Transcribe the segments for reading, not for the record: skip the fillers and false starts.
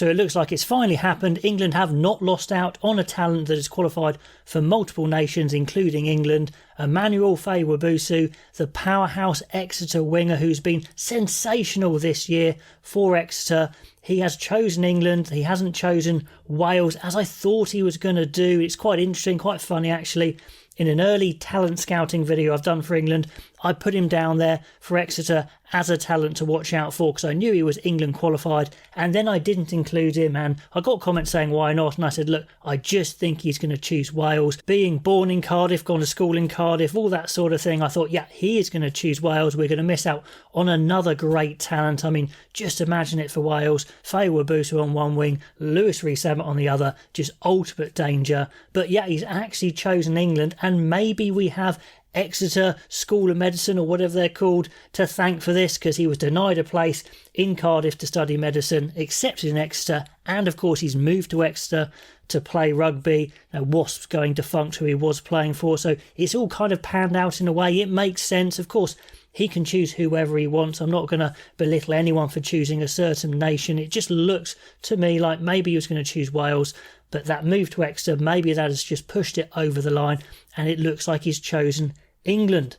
So it looks like it's finally happened. England have not lost out on a talent that has qualified for multiple nations, including England. Emmanuel FEYI-WABOSO, the powerhouse Exeter winger who's been sensational this year for Exeter. He has chosen England. He hasn't chosen Wales, as I thought he was going to do. It's quite interesting, quite funny actually. In an early talent scouting video I've done for England, I put him down there for Exeter as a talent to watch out for because I knew he was England qualified, and then I didn't include him, and I got comments saying why not, and I said look, I just think he's going to choose Wales. Being born in Cardiff, gone to school in Cardiff, all that sort of thing, I thought yeah, he is going to choose Wales. We're going to miss out on another great talent. I mean, just imagine it for Wales. FEYI-WABOSO on one wing, Lewis Rees-Zammit on the other, just ultimate danger. But yeah, he's actually chosen England, and maybe we have Exeter School of Medicine or whatever they're called to thank for this, because he was denied a place in Cardiff to study medicine, accepted in Exeter, and of course he's moved to Exeter to play rugby. Now Wasps going defunct, who he was playing for, so it's all kind of panned out in a way. It makes sense. Of course he can choose whoever he wants. I'm not going to belittle anyone for choosing a certain nation. It just looks to me like maybe he was going to choose Wales, but that move to Exeter, maybe that has just pushed it over the line, and it looks like he's chosen England.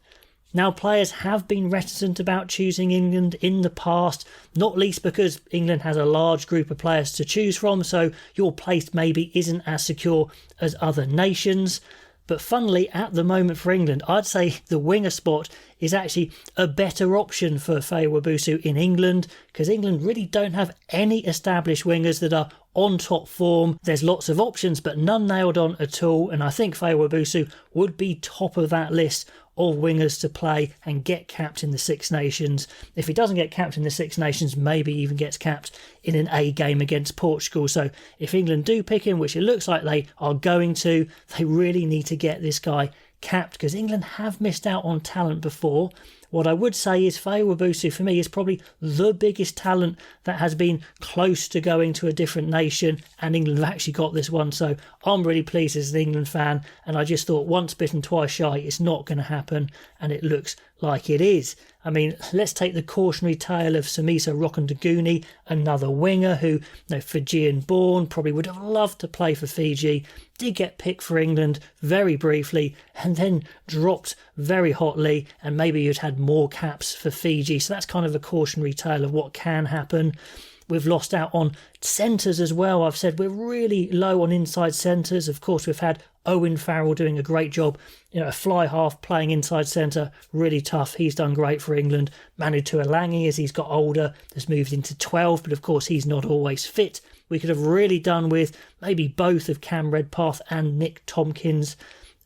Now, players have been reticent about choosing England in the past, not least because England has a large group of players to choose from, so your place maybe isn't as secure as other nations. But funnily, at the moment for England, I'd say the winger spot is actually a better option for FEYI-WABOSO in England, because England really don't have any established wingers that are on top form. There's lots of options, but none nailed on at all, and I think FEYI-WABOSO would be top of that list of wingers to play and get capped in the Six Nations. If he doesn't get capped in the Six Nations, maybe even gets capped in an A game against Portugal. So if England do pick him, which it looks like they are going to, they really need to get this guy capped, because England have missed out on talent before. What I would say is FEYI-WABOSO for me is probably the biggest talent that has been close to going to a different nation, and England have actually got this one. So I'm really pleased as an England fan, and I just thought once bitten twice shy, it's not going to happen, and it looks like it is. I mean, let's take the cautionary tale of Samisa Rokondaguni, another winger who, Fijian born, probably would have loved to play for Fiji, did get picked for England very briefly and then dropped very hotly, and maybe you'd had more caps for Fiji. So that's kind of a cautionary tale of what can happen. We've lost out on centres as well. I've said we're really low on inside centres. Of course, we've had Owen Farrell doing a great job, a fly half playing inside centre, really tough. He's done great for England. Manu Tuolangi, as he's got older, has moved into 12, but of course he's not always fit. We could have really done with maybe both of Cam Redpath and Nick Tompkins.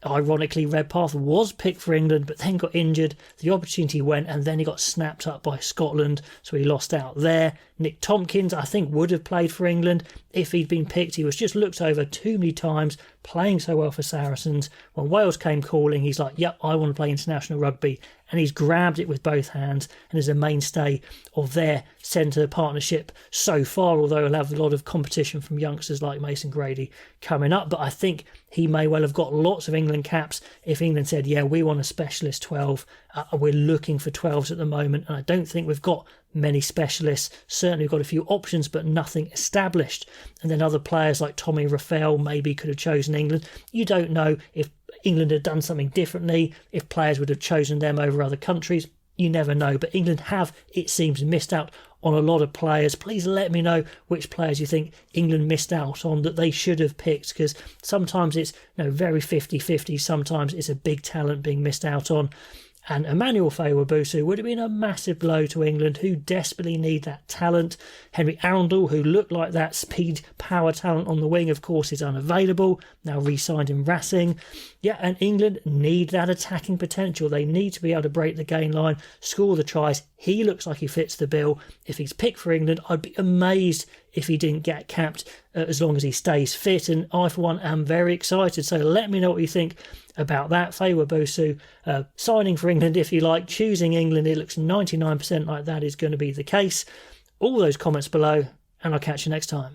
Ironically, Redpath was picked for England, but then got injured. The opportunity went, and then he got snapped up by Scotland, so he lost out there. Nick Tompkins, I think, would have played for England if he'd been picked. He was just looked over too many times, playing so well for Saracens. When Wales came calling, he's like, yep, I want to play international rugby. And he's grabbed it with both hands and is a mainstay of their centre partnership so far, although he'll have a lot of competition from youngsters like Mason Grady coming up. But I think he may well have got lots of England caps if England said, yeah, we want a specialist 12. We're looking for 12s at the moment, and I don't think we've got many specialists. Certainly we've got a few options, but nothing established. And then other players like Tommy Raphael maybe could have chosen England. You don't know if England had done something differently, if players would have chosen them over other countries. You never know. But England have, it seems, missed out on a lot of players. Please let me know which players you think England missed out on that they should have picked, because sometimes it's very 50-50. Sometimes it's a big talent being missed out on. And Emmanuel FEYI-WABOSO would have been a massive blow to England, who desperately need that talent. Henry Arundel, who looked like that speed power talent on the wing, of course, is unavailable, now re-signed in Racing. Yeah, and England need that attacking potential. They need to be able to break the gain line, score the tries. He looks like he fits the bill. If he's picked for England, I'd be amazed if he didn't get capped as long as he stays fit. And I, for one, am very excited. So let me know what you think about that. FEYI-WABOSO signing for England, if you like, choosing England. It looks 99% like that is going to be the case. All those comments below, and I'll catch you next time.